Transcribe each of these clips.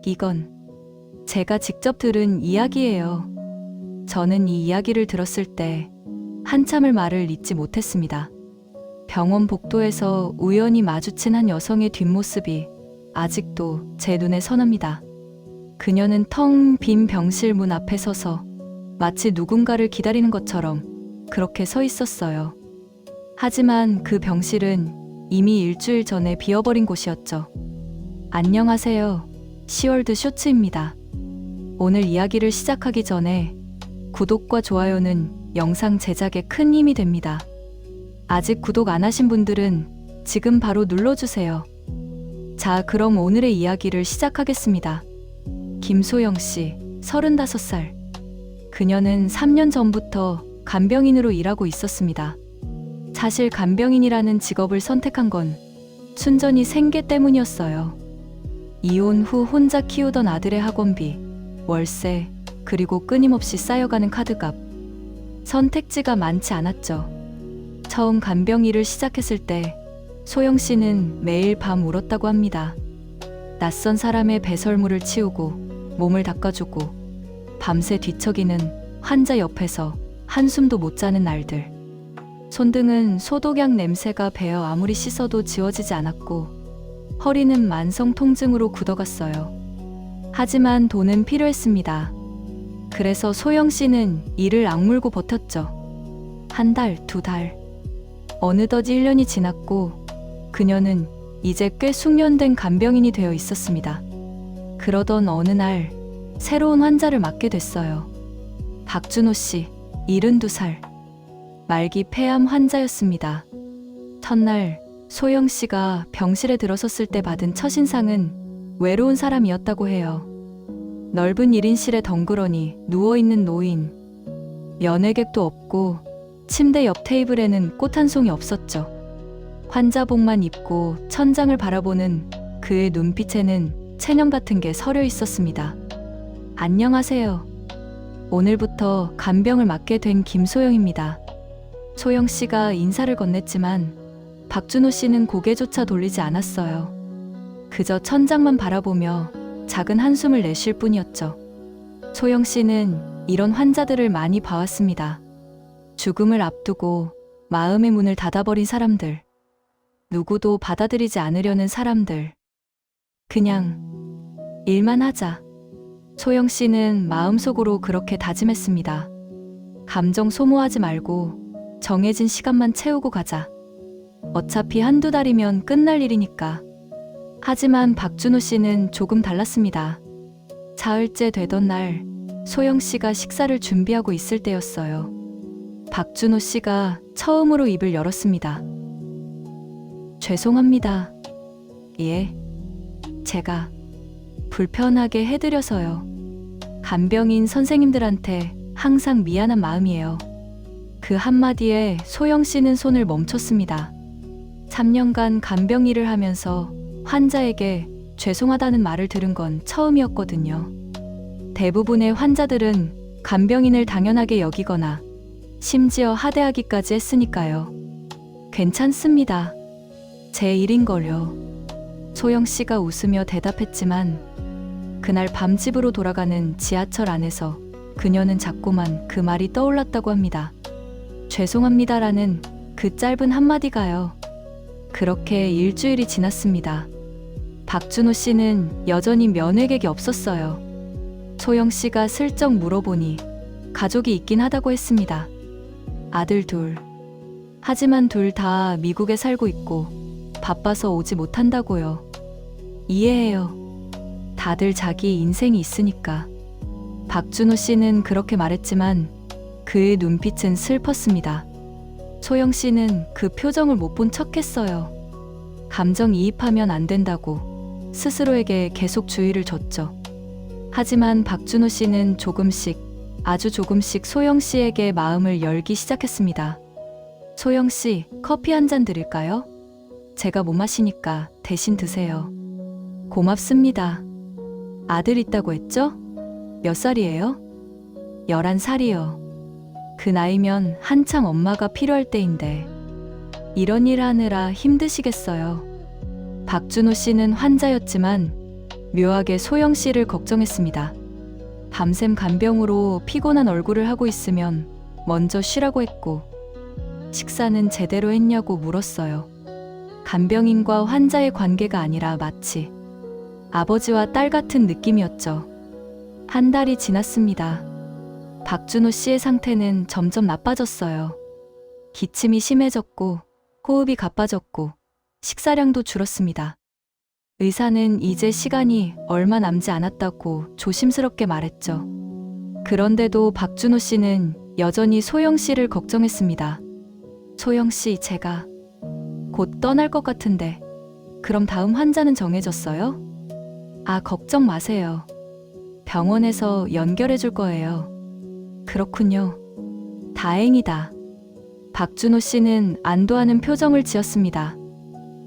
이건 제가 직접 들은 이야기예요. 저는 이 이야기를 들었을 때 한참을 말을 잇지 못했습니다. 병원 복도에서 우연히 마주친 한 여성의 뒷모습이 아직도 제 눈에 선합니다. 그녀는 텅 빈 병실 문 앞에 서서 마치 누군가를 기다리는 것처럼 그렇게 서 있었어요. 하지만 그 병실은 이미 일주일 전에 비어버린 곳이었죠. 안녕하세요. 시월드 쇼츠입니다. 오늘 이야기를 시작하기 전에 구독과 좋아요는 영상 제작에 큰 힘이 됩니다. 아직 구독 안 하신 분들은 지금 바로 눌러주세요. 자, 그럼 오늘의 이야기를 시작하겠습니다. 김소영 씨, 35살. 그녀는 3년 전부터 간병인으로 일하고 있었습니다. 사실 간병인이라는 직업을 선택한 건 순전히 생계 때문이었어요. 이혼 후 혼자 키우던 아들의 학원비, 월세, 그리고 끊임없이 쌓여가는 카드값. 선택지가 많지 않았죠. 처음 간병 일을 시작했을 때 소영 씨는 매일 밤 울었다고 합니다. 낯선 사람의 배설물을 치우고 몸을 닦아주고 밤새 뒤척이는 환자 옆에서 한숨도 못 자는 날들. 손등은 소독약 냄새가 배어 아무리 씻어도 지워지지 않았고 허리는 만성 통증으로 굳어갔어요. 하지만 돈은 필요했습니다. 그래서 소영 씨는 이를 악물고 버텼죠. 한 달, 두 달. 어느덧 1년이 지났고 그녀는 이제 꽤 숙련된 간병인이 되어 있었습니다. 그러던 어느 날 새로운 환자를 맡게 됐어요. 박준호 씨, 72살. 말기 폐암 환자였습니다. 첫날 소영 씨가 병실에 들어섰을 때 받은 첫인상은 외로운 사람이었다고 해요. 넓은 1인실에 덩그러니 누워있는 노인. 면회객도 없고 침대 옆 테이블에는 꽃 한 송이 없었죠. 환자복만 입고 천장을 바라보는 그의 눈빛에는 체념 같은 게 서려 있었습니다. 안녕하세요. 오늘부터 간병을 맡게 된 김소영입니다. 소영 씨가 인사를 건넸지만 박준호 씨는 고개조차 돌리지 않았어요. 그저 천장만 바라보며 작은 한숨을 내쉴 뿐이었죠. 소영 씨는 이런 환자들을 많이 봐왔습니다. 죽음을 앞두고 마음의 문을 닫아버린 사람들. 누구도 받아들이지 않으려는 사람들. 그냥 일만 하자. 소영 씨는 마음속으로 그렇게 다짐했습니다. 감정 소모하지 말고 정해진 시간만 채우고 가자. 어차피 한두 달이면 끝날 일이니까. 하지만 박준호 씨는 조금 달랐습니다. 사흘째 되던 날 소영 씨가 식사를 준비하고 있을 때였어요. 박준호 씨가 처음으로 입을 열었습니다. 죄송합니다. 예, 제가 불편하게 해드려서요. 간병인 선생님들한테 항상 미안한 마음이에요. 그 한마디에 소영 씨는 손을 멈췄습니다. 3년간 간병 일을 하면서 환자에게 죄송하다는 말을 들은 건 처음이었거든요. 대부분의 환자들은 간병인을 당연하게 여기거나 심지어 하대하기까지 했으니까요. 괜찮습니다. 제 일인걸요. 소영 씨가 웃으며 대답했지만 그날 밤 집으로 돌아가는 지하철 안에서 그녀는 자꾸만 그 말이 떠올랐다고 합니다. 죄송합니다라는 그 짧은 한마디가요. 그렇게 일주일이 지났습니다. 박준호 씨는 여전히 면회객이 없었어요. 소영 씨가 슬쩍 물어보니 가족이 있긴 하다고 했습니다. 아들 둘. 하지만 둘 다 미국에 살고 있고 바빠서 오지 못한다고요. 이해해요. 다들 자기 인생이 있으니까. 박준호 씨는 그렇게 말했지만 그의 눈빛은 슬펐습니다. 소영 씨는 그 표정을 못 본 척했어요. 감정이입하면 안 된다고 스스로에게 계속 주의를 줬죠. 하지만 박준호 씨는 조금씩, 아주 조금씩 소영 씨에게 마음을 열기 시작했습니다. 소영 씨, 커피 한 잔 드릴까요? 제가 못 마시니까 대신 드세요. 고맙습니다. 아들 있다고 했죠? 몇 살이에요? 11살이요. 그 나이면 한창 엄마가 필요할 때인데 이런 일 하느라 힘드시겠어요. 박준호 씨는 환자였지만 묘하게 소영 씨를 걱정했습니다. 밤샘 간병으로 피곤한 얼굴을 하고 있으면 먼저 쉬라고 했고, 식사는 제대로 했냐고 물었어요. 간병인과 환자의 관계가 아니라 마치 아버지와 딸 같은 느낌이었죠. 한 달이 지났습니다. 박준호 씨의 상태는 점점 나빠졌어요. 기침이 심해졌고, 호흡이 가빠졌고, 식사량도 줄었습니다. 의사는 이제 시간이 얼마 남지 않았다고 조심스럽게 말했죠. 그런데도 박준호 씨는 여전히 소영 씨를 걱정했습니다. 소영 씨, 제가 곧 떠날 것 같은데, 그럼 다음 환자는 정해졌어요? 아, 걱정 마세요. 병원에서 연결해 줄 거예요. 그렇군요. 다행이다. 박준호 씨는 안도하는 표정을 지었습니다.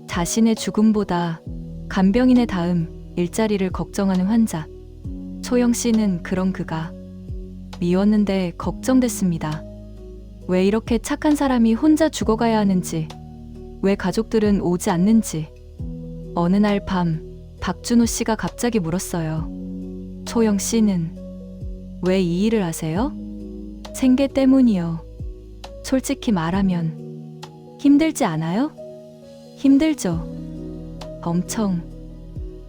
자신의 죽음보다 간병인의 다음 일자리를 걱정하는 환자. 소영 씨는 그런 그가 미웠는데 걱정됐습니다. 왜 이렇게 착한 사람이 혼자 죽어가야 하는지, 왜 가족들은 오지 않는지. 어느 날 밤 박준호 씨가 갑자기 물었어요. 소영 씨는 왜 이 일을 하세요? 생계 때문이요. 솔직히 말하면 힘들지 않아요? 힘들죠. 엄청.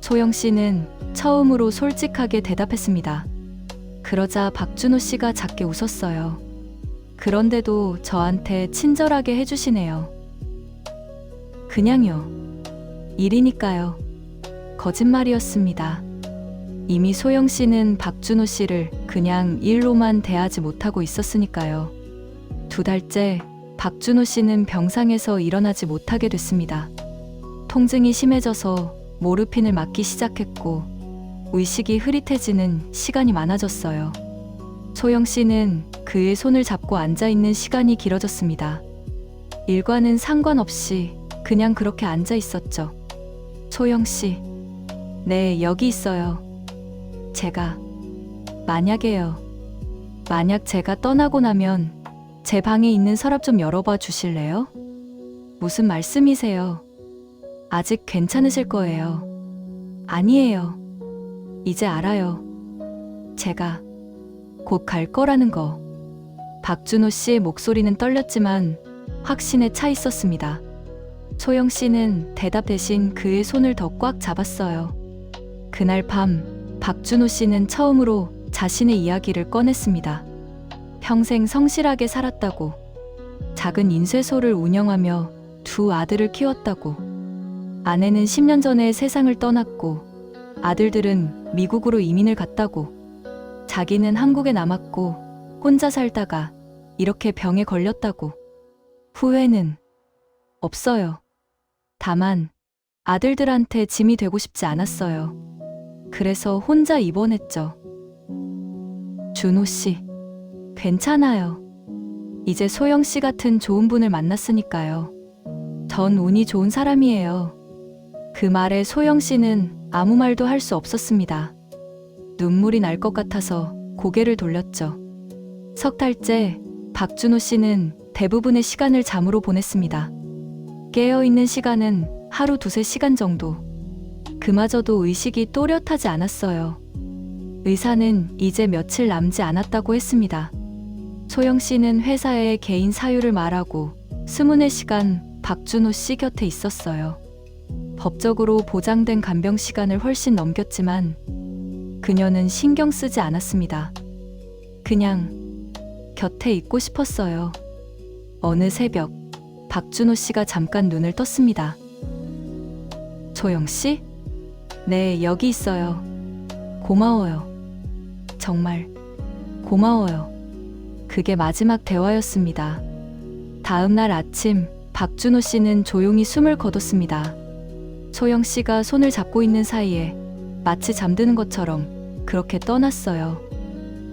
소영 씨는 처음으로 솔직하게 대답했습니다. 그러자 박준호 씨가 작게 웃었어요. 그런데도 저한테 친절하게 해주시네요. 그냥요. 일이니까요. 거짓말이었습니다. 이미 소영 씨는 박준호 씨를 그냥 일로만 대하지 못하고 있었으니까요. 2달째 박준호 씨는 병상에서 일어나지 못하게 됐습니다. 통증이 심해져서 모르핀을 맞기 시작했고, 의식이 흐릿해지는 시간이 많아졌어요. 소영 씨는 그의 손을 잡고 앉아있는 시간이 길어졌습니다. 일과는 상관없이 그냥 그렇게 앉아 있었죠. 소영 씨, 네, 여기 있어요. 제가, 만약에요. 만약 제가 떠나고 나면 제 방에 있는 서랍 좀 열어봐 주실래요? 무슨 말씀이세요? 아직 괜찮으실 거예요. 아니에요. 이제 알아요. 제가 곧 갈 거라는 거. 박준호 씨의 목소리는 떨렸지만 확신에 차 있었습니다. 소영 씨는 대답 대신 그의 손을 더 꽉 잡았어요. 그날 밤 박준호 씨는 처음으로 자신의 이야기를 꺼냈습니다. 평생 성실하게 살았다고, 작은 인쇄소를 운영하며 2 아들을 키웠다고, 아내는 10년 전에 세상을 떠났고 아들들은 미국으로 이민을 갔다고, 자기는 한국에 남았고 혼자 살다가 이렇게 병에 걸렸다고. 후회는 없어요. 다만 아들들한테 짐이 되고 싶지 않았어요. 그래서 혼자 입원했죠. 준호 씨, 괜찮아요. 이제 소영 씨 같은 좋은 분을 만났으니까요. 전 운이 좋은 사람이에요. 그 말에 소영 씨는 아무 말도 할 수 없었습니다. 눈물이 날 것 같아서 고개를 돌렸죠. 3달째 박준호 씨는 대부분의 시간을 잠으로 보냈습니다. 깨어있는 시간은 하루 2~3시간 정도. 그마저도 의식이 또렷하지 않았어요. 의사는 이제 며칠 남지 않았다고 했습니다. 소영 씨는 회사에 개인 사유를 말하고 24시간 박준호 씨 곁에 있었어요. 법적으로 보장된 간병 시간을 훨씬 넘겼지만 그녀는 신경 쓰지 않았습니다. 그냥 곁에 있고 싶었어요. 어느 새벽 박준호 씨가 잠깐 눈을 떴습니다. 소영 씨? 네, 여기 있어요. 고마워요. 정말 고마워요. 그게 마지막 대화였습니다. 다음 날 아침 박준호 씨는 조용히 숨을 거뒀습니다. 소영 씨가 손을 잡고 있는 사이에 마치 잠드는 것처럼 그렇게 떠났어요.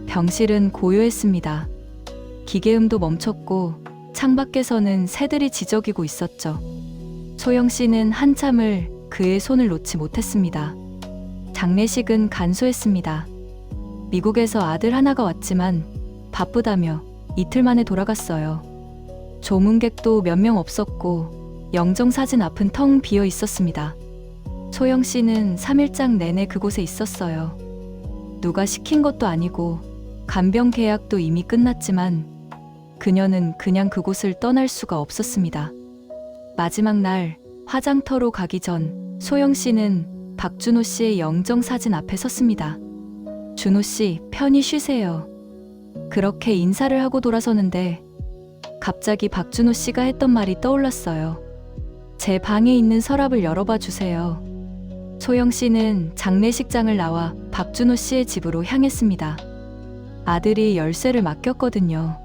병실은 고요했습니다. 기계음도 멈췄고 창밖에서는 새들이 지저귀고 있었죠. 소영 씨는 한참을 그의 손을 놓지 못했습니다. 장례식은 간소했습니다. 미국에서 아들 하나가 왔지만 바쁘다며 이틀 만에 돌아갔어요. 조문객도 몇 명 없었고 영정사진 앞은 텅 비어 있었습니다. 소영 씨는 3일장 내내 그곳에 있었어요. 누가 시킨 것도 아니고 간병 계약도 이미 끝났지만 그녀는 그냥 그곳을 떠날 수가 없었습니다. 마지막 날 화장터로 가기 전 소영 씨는 박준호 씨의 영정 사진 앞에 섰습니다. 준호 씨, 편히 쉬세요. 그렇게 인사를 하고 돌아서는데 갑자기 박준호 씨가 했던 말이 떠올랐어요. 제 방에 있는 서랍을 열어봐 주세요. 소영 씨는 장례식장을 나와 박준호 씨의 집으로 향했습니다. 아들이 열쇠를 맡겼거든요.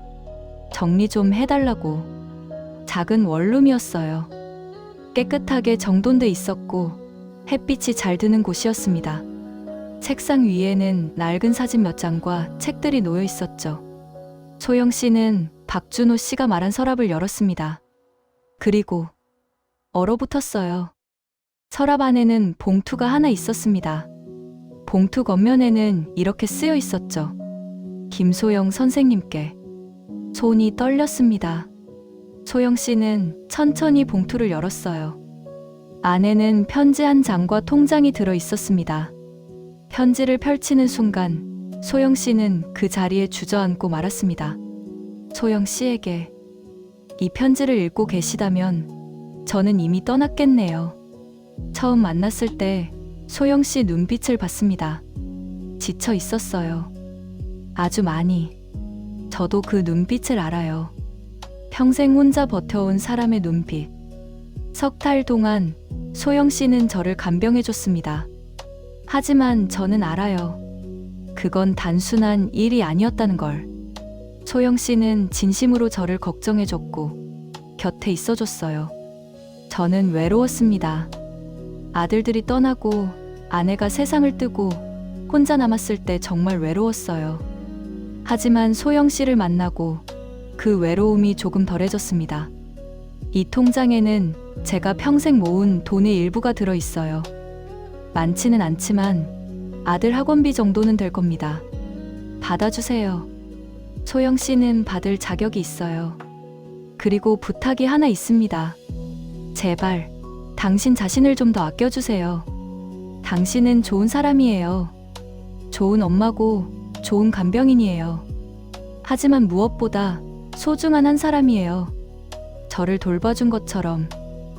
정리 좀 해달라고. 작은 원룸이었어요. 깨끗하게 정돈돼 있었고 햇빛이 잘 드는 곳이었습니다. 책상 위에는 낡은 사진 몇 장과 책들이 놓여 있었죠. 소영 씨는 박준호 씨가 말한 서랍을 열었습니다. 그리고 얼어붙었어요. 서랍 안에는 봉투가 하나 있었습니다. 봉투 겉면에는 이렇게 쓰여 있었죠. 김소영 선생님께. 손이 떨렸습니다. 소영 씨는 천천히 봉투를 열었어요. 안에는 편지 한 장과 통장이 들어 있었습니다. 편지를 펼치는 순간 소영 씨는 그 자리에 주저앉고 말았습니다. 소영 씨에게 이 편지를 읽고 계시다면 저는 이미 떠났겠네요. 처음 만났을 때 소영 씨 눈빛을 봤습니다. 지쳐 있었어요. 아주 많이. 저도 그 눈빛을 알아요. 평생 혼자 버텨온 사람의 눈빛. 석 달 동안 소영 씨는 저를 간병해줬습니다. 하지만 저는 알아요. 그건 단순한 일이 아니었다는 걸. 소영 씨는 진심으로 저를 걱정해줬고 곁에 있어줬어요. 저는 외로웠습니다. 아들들이 떠나고 아내가 세상을 뜨고 혼자 남았을 때 정말 외로웠어요. 하지만 소영 씨를 만나고 그 외로움이 조금 덜해졌습니다. 이 통장에는 제가 평생 모은 돈의 일부가 들어 있어요. 많지는 않지만 아들 학원비 정도는 될 겁니다. 받아주세요. 소영 씨는 받을 자격이 있어요. 그리고 부탁이 하나 있습니다. 제발 당신 자신을 좀 더 아껴주세요. 당신은 좋은 사람이에요. 좋은 엄마고 좋은 간병인이에요. 하지만 무엇보다 소중한 한 사람이에요. 저를 돌봐준 것처럼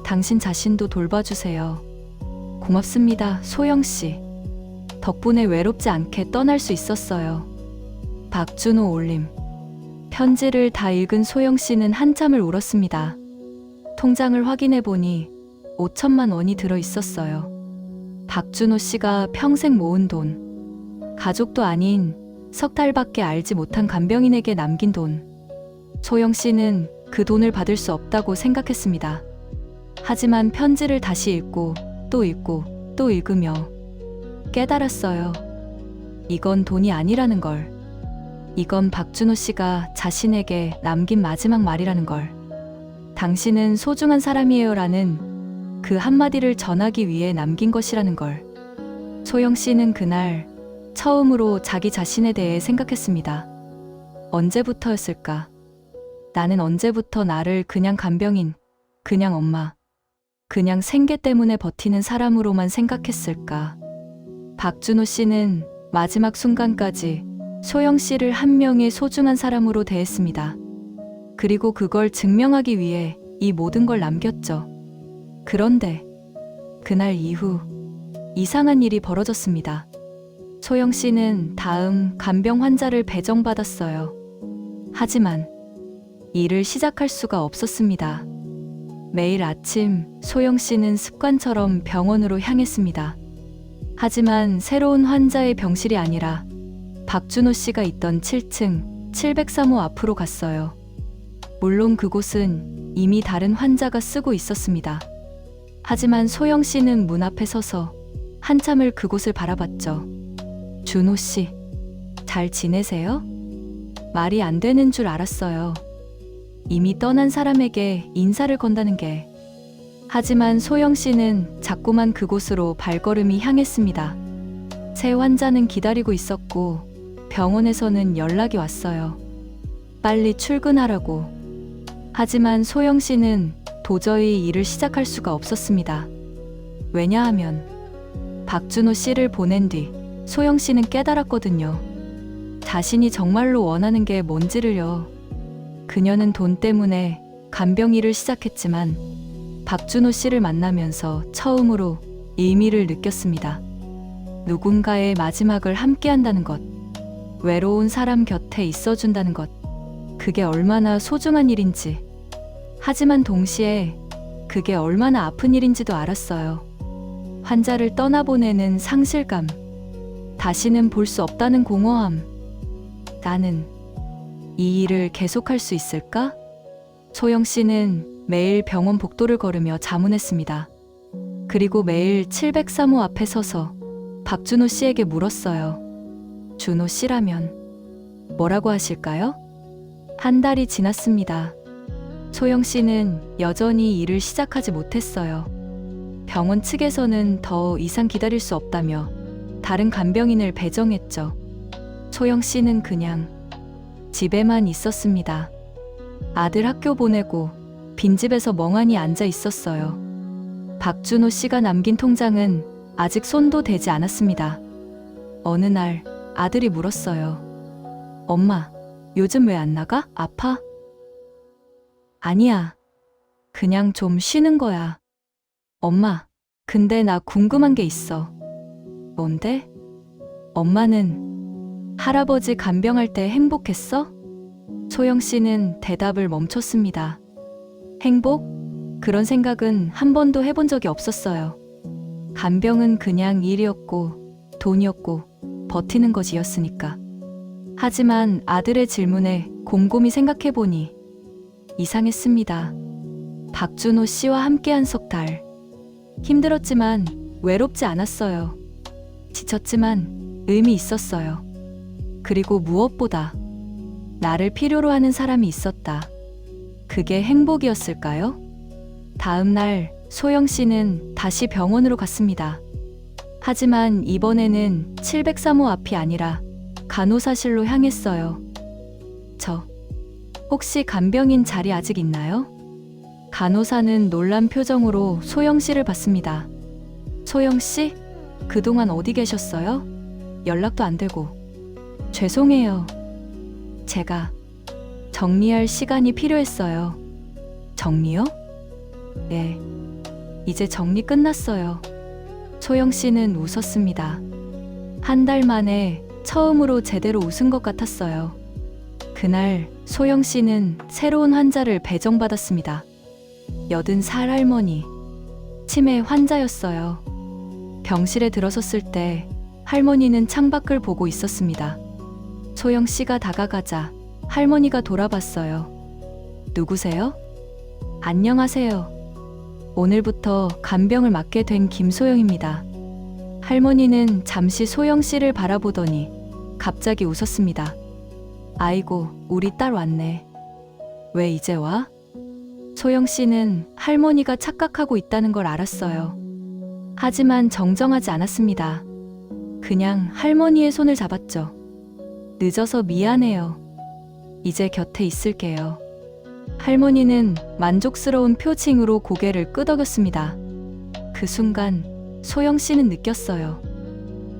당신 자신도 돌봐주세요. 고맙습니다, 소영 씨. 덕분에 외롭지 않게 떠날 수 있었어요. 박준호 올림. 편지를 다 읽은 소영 씨는 한참을 울었습니다. 통장을 확인해 보니 5천만 원이 들어 있었어요. 박준호 씨가 평생 모은 돈. 가족도 아닌 석 달밖에 알지 못한 간병인에게 남긴 돈. 소영 씨는 그 돈을 받을 수 없다고 생각했습니다. 하지만 편지를 다시 읽고 또 읽고 또 읽으며 깨달았어요. 이건 돈이 아니라는 걸. 이건 박준호 씨가 자신에게 남긴 마지막 말이라는 걸. 당신은 소중한 사람이에요 라는 그 한마디를 전하기 위해 남긴 것이라는 걸. 소영 씨는 그날 처음으로 자기 자신에 대해 생각했습니다. 언제부터였을까? 나는 언제부터 나를 그냥 간병인, 그냥 엄마, 그냥 생계 때문에 버티는 사람으로만 생각했을까? 박준호 씨는 마지막 순간까지 소영 씨를 한 명의 소중한 사람으로 대했습니다. 그리고 그걸 증명하기 위해 이 모든 걸 남겼죠. 그런데 그날 이후 이상한 일이 벌어졌습니다. 소영 씨는 다음 간병 환자를 배정받았어요. 하지만 일을 시작할 수가 없었습니다. 매일 아침 소영 씨는 습관처럼 병원으로 향했습니다. 하지만 새로운 환자의 병실이 아니라 박준호 씨가 있던 7층 703호 앞으로 갔어요. 물론 그곳은 이미 다른 환자가 쓰고 있었습니다. 하지만 소영 씨는 문 앞에 서서 한참을 그곳을 바라봤죠. 준호 씨, 잘 지내세요? 말이 안 되는 줄 알았어요. 이미 떠난 사람에게 인사를 건다는 게. 하지만 소영 씨는 자꾸만 그곳으로 발걸음이 향했습니다. 새 환자는 기다리고 있었고 병원에서는 연락이 왔어요. 빨리 출근하라고. 하지만 소영 씨는 도저히 일을 시작할 수가 없었습니다. 왜냐하면 박준호 씨를 보낸 뒤 소영 씨는 깨달았거든요. 자신이 정말로 원하는 게 뭔지를요. 그녀는 돈 때문에 간병 일을 시작했지만 박준호 씨를 만나면서 처음으로 의미를 느꼈습니다. 누군가의 마지막을 함께 한다는 것, 외로운 사람 곁에 있어준다는 것, 그게 얼마나 소중한 일인지, 하지만 동시에 그게 얼마나 아픈 일인지도 알았어요. 환자를 떠나보내는 상실감, 다시는 볼 수 없다는 공허함. 나는 이 일을 계속할 수 있을까? 소영 씨는 매일 병원 복도를 걸으며 자문했습니다. 그리고 매일 703호 앞에 서서 박준호 씨에게 물었어요. 준호 씨라면 뭐라고 하실까요? 한 달이 지났습니다. 소영 씨는 여전히 일을 시작하지 못했어요. 병원 측에서는 더 이상 기다릴 수 없다며 다른 간병인을 배정했죠. 소영 씨는 그냥 집에만 있었습니다. 아들 학교 보내고 빈집에서 멍하니 앉아 있었어요. 박준호 씨가 남긴 통장은 아직 손도 대지 않았습니다. 어느 날 아들이 물었어요. 엄마, 요즘 왜 안 나가? 아파? 아니야. 그냥 좀 쉬는 거야. 엄마, 근데 나 궁금한 게 있어. 뭔데? 엄마는 할아버지 간병할 때 행복했어? 소영 씨는 대답을 멈췄습니다. 행복? 그런 생각은 한 번도 해본 적이 없었어요. 간병은 그냥 일이었고 돈이었고 버티는 것이었으니까. 하지만 아들의 질문에 곰곰이 생각해보니 이상했습니다. 박준호 씨와 함께한 석 달. 힘들었지만 외롭지 않았어요. 지쳤지만 의미 있었어요. 그리고 무엇보다 나를 필요로 하는 사람이 있었다. 그게 행복이었을까요? 다음 날 소영 씨는 다시 병원으로 갔습니다. 하지만 이번에는 703호 앞이 아니라 간호사실로 향했어요. 혹시 간병인 자리 아직 있나요? 간호사는 놀란 표정으로 소영 씨를 봤습니다. 소영 씨? 그동안 어디 계셨어요? 연락도 안 되고. 죄송해요. 제가 정리할 시간이 필요했어요. 정리요? 네. 이제 정리 끝났어요. 소영 씨는 웃었습니다. 한 달 만에 처음으로 제대로 웃은 것 같았어요. 그날 소영 씨는 새로운 환자를 배정받았습니다. 80살 할머니. 치매 환자였어요. 병실에 들어섰을 때 할머니는 창밖을 보고 있었습니다. 소영 씨가 다가가자 할머니가 돌아봤어요. 누구세요? 안녕하세요. 오늘부터 간병을 맡게 된 김소영입니다. 할머니는 잠시 소영 씨를 바라보더니 갑자기 웃었습니다. 아이고, 우리 딸 왔네. 왜 이제 와? 소영 씨는 할머니가 착각하고 있다는 걸 알았어요. 하지만 정정하지 않았습니다. 그냥 할머니의 손을 잡았죠. 늦어서 미안해요. 이제 곁에 있을게요. 할머니는 만족스러운 표情으로 고개를 끄덕였습니다. 그 순간 소영 씨는 느꼈어요.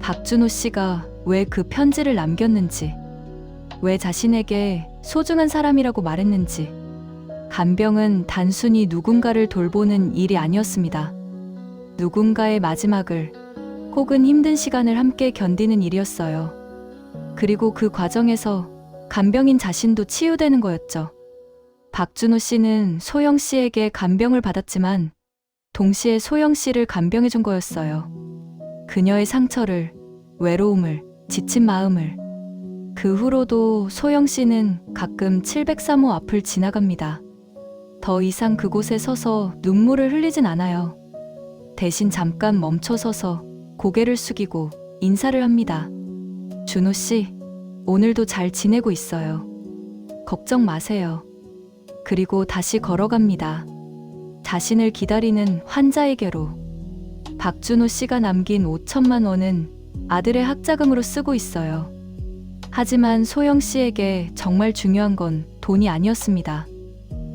박준호 씨가 왜 그 편지를 남겼는지, 왜 자신에게 소중한 사람이라고 말했는지. 간병은 단순히 누군가를 돌보는 일이 아니었습니다. 누군가의 마지막을 혹은 힘든 시간을 함께 견디는 일이었어요. 그리고 그 과정에서 간병인 자신도 치유되는 거였죠. 박준호 씨는 소영 씨에게 간병을 받았지만 동시에 소영 씨를 간병해 준 거였어요. 그녀의 상처를, 외로움을, 지친 마음을. 그 후로도 소영 씨는 가끔 703호 앞을 지나갑니다. 더 이상 그곳에 서서 눈물을 흘리진 않아요. 대신 잠깐 멈춰서서 고개를 숙이고 인사를 합니다. 준호 씨, 오늘도 잘 지내고 있어요. 걱정 마세요. 그리고 다시 걸어갑니다. 자신을 기다리는 환자에게로. 박준호 씨가 남긴 5천만 원은 아들의 학자금으로 쓰고 있어요. 하지만 소영 씨에게 정말 중요한 건 돈이 아니었습니다.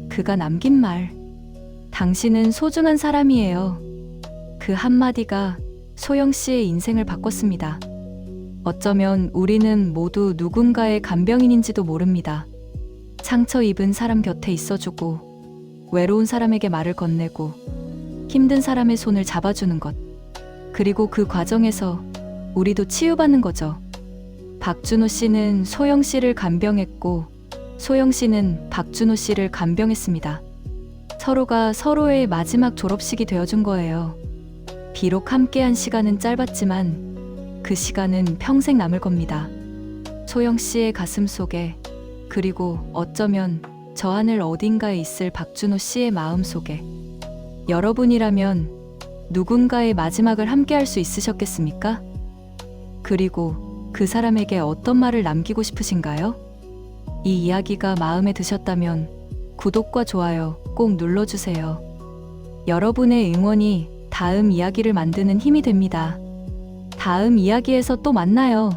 그가 남긴 말. 당신은 소중한 사람이에요. 그 한마디가 소영 씨의 인생을 바꿨습니다. 어쩌면 우리는 모두 누군가의 간병인인지도 모릅니다. 상처 입은 사람 곁에 있어주고, 외로운 사람에게 말을 건네고, 힘든 사람의 손을 잡아주는 것. 그리고 그 과정에서 우리도 치유받는 거죠. 박준호 씨는 소영 씨를 간병했고, 소영 씨는 박준호 씨를 간병했습니다. 서로가 서로의 마지막 졸업식이 되어준 거예요. 비록 함께한 시간은 짧았지만 그 시간은 평생 남을 겁니다. 소영 씨의 가슴 속에, 그리고 어쩌면 저 하늘 어딘가에 있을 박준호 씨의 마음 속에. 여러분이라면 누군가의 마지막을 함께할 수 있으셨겠습니까? 그리고 그 사람에게 어떤 말을 남기고 싶으신가요? 이 이야기가 마음에 드셨다면 구독과 좋아요 꼭 눌러주세요. 여러분의 응원이 다음 이야기를 만드는 힘이 됩니다. 다음 이야기에서 또 만나요.